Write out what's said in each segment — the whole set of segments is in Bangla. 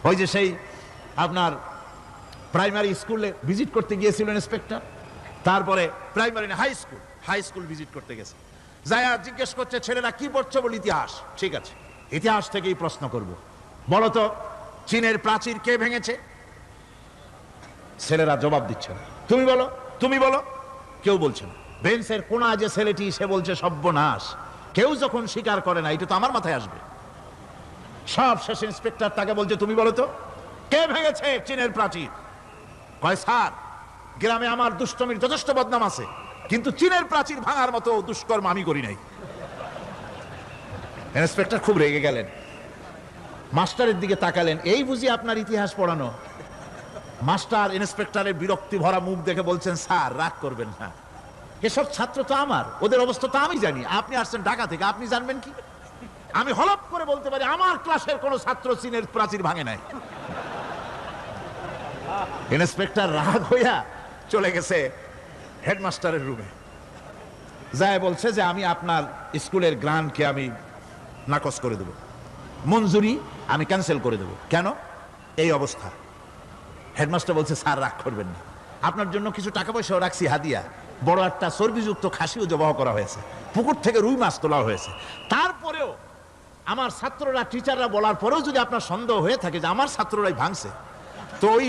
ওই যে সেই আপনার প্রাইমারি স্কুলে ভিজিট করতে গিয়েছিলেন ইন্সপেক্টর, তারপরে প্রাইমারি না হাই স্কুল ভিজিট করতে গেছে, যায়া জিজ্ঞেস করছে ছেলেরা কি পড়ছে, বল ইতিহাস। ঠিক আছে, ইতিহাস থেকেই প্রশ্ন করব, বলো তো চীনের প্রাচীর কে ভেঙেছে? ছেলেরা জবাব দিচ্ছে না, তুমি বলো তুমি বলো, কেউ বলছে না। বেঞ্চের কোনা যে ছেলেটি সে বলছে সর্বনাশ, কেউ যখন স্বীকার করে না এটা তো আমার মাথায় আসবে। সব শেষ ইন্সপেক্টর তাকে বলছে তুমি বলো তো কে ভেঙেছে চীনের প্রাচীর? কয় স্যার, গ্রামে আমার দুষ্টমির যথেষ্ট বদনাম আছে, কিন্তু চীনের প্রাচীর ভাঙার মতো দুষ্কর্ম আমি করি নাই। ইন্সপেক্টর খুব রেগে গেলেন, মাস্টারের দিকে তাকালেন, এই বুঝি আপনার ইতিহাস পড়ানো? মাস্টার ইন্সপেক্টরের বিরক্তি ভরা মুখ দেখে বলছেন স্যার রাগ করবেন না, এসব ছাত্র তো আমার, ওদের অবস্থা তো আমি জানি, আপনি আসছেন ঢাকা থেকে, আপনি জানবেন কি? আমি হলপ করে বলতে পারি আমার ক্লাসের কোন ছাত্র চীনের প্রাচীর ভাঙে নাই। ইন্সপেক্টর রাগ হইয়া চলে গেছে হেডমাস্টারের রুমে, যায় বলছে যে আমি আপনার স্কুলের গ্রান্টকে আমি নাকচ করে দেব, মঞ্জুরি আমি ক্যান্সেল করে দেব। কেন? এই অবস্থা। হেডমাস্টার বলছে স্যার রাগ করবেন না, আপনার জন্য কিছু টাকা পয়সাও রাখছি হাদিয়া, বড় একটা চর্বিযুক্ত খাসিও জবাহ করা হয়েছে, পুকুর থেকে রুই মাছ তোলা হয়েছে। তারপরেও আমার ছাত্ররা টিচাররা বলার পরেও যদি আপনার সন্দেহ হয়ে থাকে যে আমার ছাত্ররাই ভাঙছে, তো ওই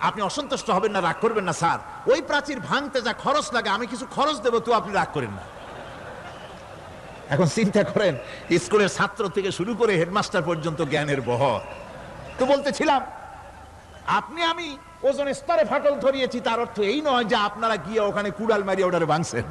আপনি অসন্তুষ্ট হবেন না, রাগ করবেন না স্যার, ওই প্রাচীর ভাঙতে যা খরচ লাগে আমি কিছু খরচ দেবো, তো আপনি রাগ করেন না। এখন চিন্তা করেন, স্কুলের ছাত্র থেকে শুরু করে হেডমাস্টার পর্যন্ত জ্ঞানের বহর। তো বলতেছিলাম আপনি আমি ওজন স্তরে ফাটল ধরিয়েছি, তার অর্থ এই নয় যে আপনারা গিয়ে ওখানে কুড়াল মারিয়ে ওটারে ভাঙছেন।